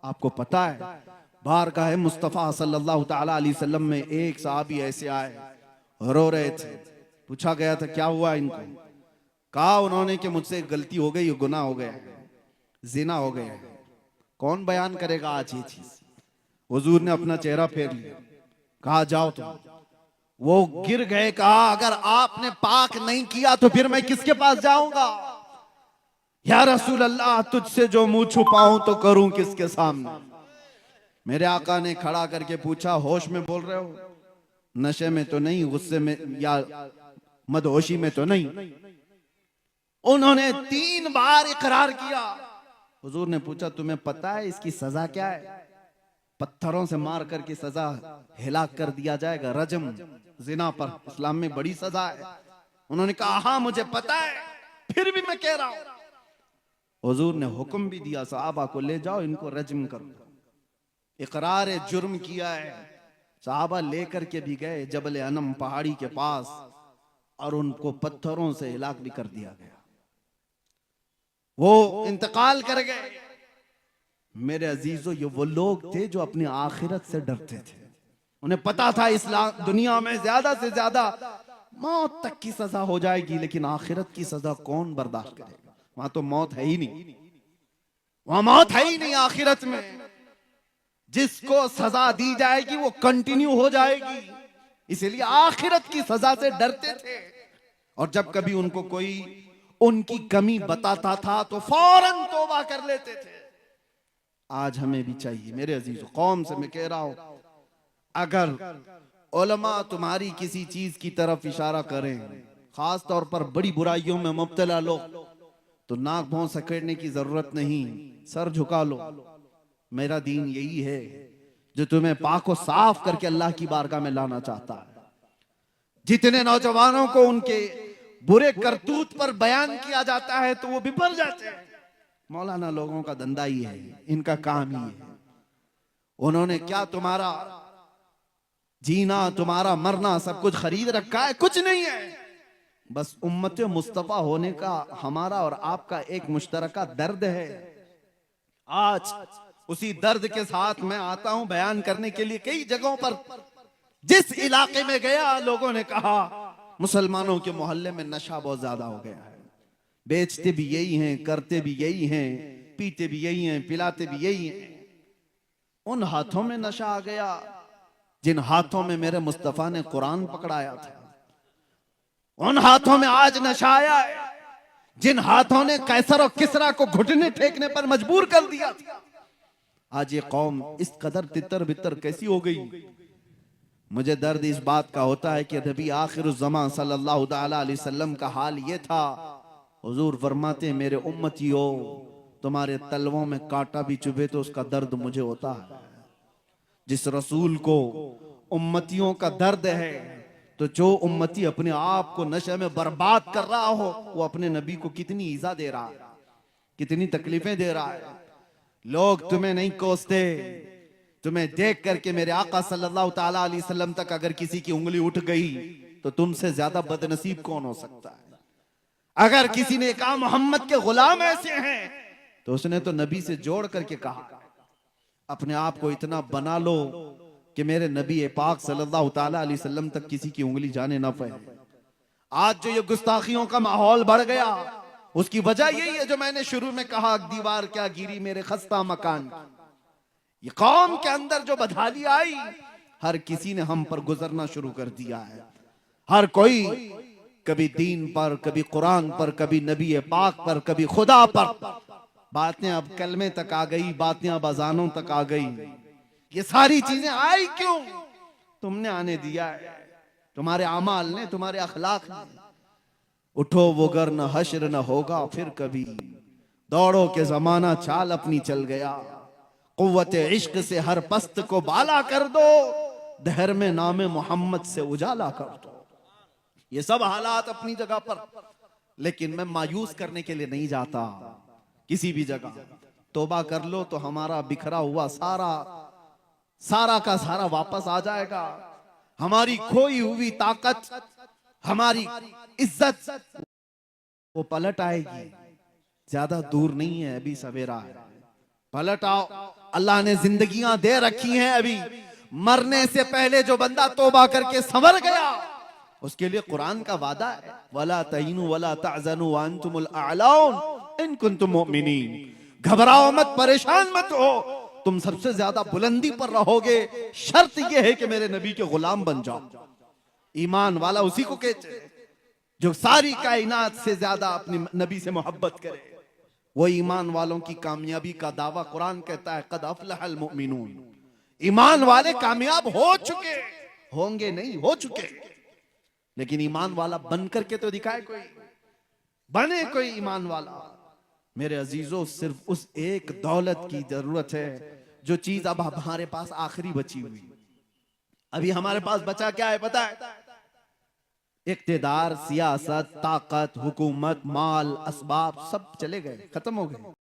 आपको पता है बारगाह मुस्तफ़ा सल्लल्लाहु ताला अलैहि वसल्लम में एक साहबी ऐसे आए, रो रहे थे। पूछा गया था क्या हुआ इनको? कहा उन्होंने कि मुझसे गलती हो गई, गुनाह हो गया, जिना हो गया। कौन बयान करेगा आज ये चीज? हुजूर ने अपना चेहरा फेर लिया, कहा जाओ तुम। वो गिर गए, कहा अगर आपने पाक नहीं किया तो फिर मैं किसके पास जाऊंगा? या रसूल अल्लाह, तुझसे जो मुंह छुपाऊं तो करूं किसके सामने? मेरे आका ने खड़ा करके पूछा, होश में बोल रहे हो? नशे में तो नहीं, गुस्से में या मदहोशी में तो नहीं? उन्होंने 3 बार इकरार किया। हुजूर ने पूछा, तुम्हें पता है इसकी सजा क्या है? पत्थरों से मार करके सजा, हिलाक कर दिया जाएगा, रजम। जिना पर इस्लाम में बड़ी सजा है। उन्होंने कहा हाँ मुझे पता है, फिर भी मैं कह रहा हूं। हुजूर ने हुक्म भी दिया, सहाबा को ले जाओ, इनको रजम करो। इकरार जुर्म किया है। सहाबा लेकर के भी गए जबल अनम पहाड़ी के पास, और उनको पत्थरों से हिलाक भी कर दिया गया। वो इंतकाल कर गए। मेरे अजीजों, ये वो लोग थे जो अपनी आखिरत से डरते थे। उन्हें पता था इस्लाम दुनिया में ज्यादा से ज्यादा मौत तक की सजा हो जाएगी, लेकिन आखिरत की सजा कौन बर्दाश्त करेगा? वहां तो मौत है ही नहीं, वहां मौत है ही नहीं आखिरत में। जिसको सजा दी जाएगी वो कंटिन्यू हो जाएगी, इसलिए आखिरत की सजा से डरते थे। और जब कभी उनको कोई उनकी कमी बताता था तो फौरन तौबा कर लेते थे। आज हमें भी चाहिए मेरे अजीज कौम से मैं कह रहा हूं, अगर उलमा तुम्हारी किसी चीज की तरफ इशारा करें, खास तौर पर बड़ी बुराइयों में मुब्तला लोग, तो नाक भौं सकेड़ने की जरूरत नहीं, सर झुका लो। मेरा दीन यही है जो तुम्हें पाक व साफ करके अल्लाह की बारगाह में लाना चाहता है। जितने नौजवानों को उनके बुरे करतूत पर बयान किया जाता है तो वो बिफर जाते हैं। मौलाना लोगों का धंधा ही है, इनका काम ही है। उन्होंने क्या तुम्हारा जीना, तुम्हारा मरना सब कुछ खरीद रखा है? कुछ नहीं है। बस उम्मत मुस्तफा होने का हमारा और आपका एक मुश्तरका दर्द है। आज उसी दर्द के साथ मैं आता हूं बयान करने के लिए। कई जगहों पर जिस इलाके में गया, लोगों ने कहा मुसलमानों के मोहल्ले में नशा बहुत ज्यादा हो गया है, बेचते भी यही हैं, करते भी यही हैं, पीते भी यही हैं, पिलाते भी यही हैं। उन हाथों में नशा आ गया जिन हाथों में मेरे मुस्तफा ने कुरान पकड़ाया था। उन हाथों में आज नशा आया है जिन हाथों ने कैसर और किसरा को घुटने टेकने पर मजबूर कर दिया था। आज ये कौम इस कदर तितर बितर कैसी हो गई? मुझे दर्द इस बात का होता है कि नबी आखिरुज़्ज़मान सल्लल्लाहु अलैहि वसल्लम का हाल ये था। हुजूर फरमाते, मेरे उम्मतियों, तुम्हारे तलवों में कांटा भी चुभे तो उसका दर्द मुझे होता है। जिस रसूल को उम्मतियों का दर्द है, तो जो उम्मती अपने आप को नशे में बर्बाद कर रहा हो, वो अपने नबी को कितनी ईजा दे रहा है, कितनी तकलीफें दे रहा है। लोग तुम्हें नहीं कोसते, तुम्हें देख करके मेरे आका सल्लल्लाहु ताला अलैहि वसल्लम तक अगर किसी की उंगली उठ गई तो तुमसे ज्यादा बदनसीब कौन हो सकता है? अगर किसी ने कहा मोहम्मद के गुलाम ऐसे हैं, तो उसने तो नबी से जोड़ करके कहा अपने आप को इतना बना लो कि मेरे नबी पाक सल्लल्लाहु ताला अलैहि वसल्लम तक किसी की उंगली जाने ना पाए। आज जो ये गुस्ताखियों का माहौल बढ़ गया, उसकी वजह यही है जो मैंने शुरू में कहा, दीवार क्या गिरी मेरे खस्ता मकान। ये कौम के अंदर जो बदहाली आई, हर किसी ने हम पर गुजरना शुरू कर दिया है। हर कोई कभी दीन पर, कभी कुरान पर, कभी नबी पाक पर, कभी खुदा पर। बातें अब कलमे तक आ गई, बातें अब अजानों तक आ गई। ये सारी चीजें आई क्यों? तुमने आने दिया है, तुम्हारे अमाल ने, तुम्हारे अखलाक ने। उठो वो गर न हश्र न होगा फिर कभी, दौड़ो के जमाना चाल अपनी चल गया। कुव्वत इश्क से हर पस्त को बाला कर दो, दहर में नामे मोहम्मद से उजाला कर दो। ये सब हालात अपनी जगह पर, लेकिन मैं मायूस करने के लिए नहीं जाता किसी भी जगह। तौबा कर लो तो हमारा बिखरा हुआ सारा का सारा वापस आ जाएगा। हमारी खोई हुई ताकत, हमारी इज्जत वो पलट आएगी। ज्यादा दूर नहीं है, अभी सवेरा है। पलट आओ, अल्लाह ने जिंदगियां दे रखी हैं, अभी मरने से पहले जो बंदा तौबा करके संवर गया उसके लिए कुरान का वादा है, वला तहीनु वला तहज़नु व अंतुमुल अअलौन इन कुंतुम मुमिनीन। घबराओ मत, परेशान मत हो, तुम सबसे ज्यादा बुलंदी पर रहोगे, शर्त यह है कि मेरे नबी के गुलाम बन जाओ। ईमान वाला उसी को कहते हैं जो सारी कायनात से ज्यादा अपने नबी से मोहब्बत करे। वो ईमान वालों की कामयाबी का दावा कुरान कहता है, कद अफलहल मुमिनून। ईमान वाले कामयाब हो चुके, होंगे नहीं, हो चुके। लेकिन ईमान वाला बन करके तो दिखाए कोई, बने कोई ईमान वाला। मेरे अजीजों, सिर्फ उस एक दौलत की जरूरत है जो चीज अब हमारे पास आखिरी बची हुई। अभी हमारे पास बचा क्या है पता है? इक्तिदार, सियासत, ताकत, हुकूमत, माल, असबाब सब चले गए, खत्म हो गए।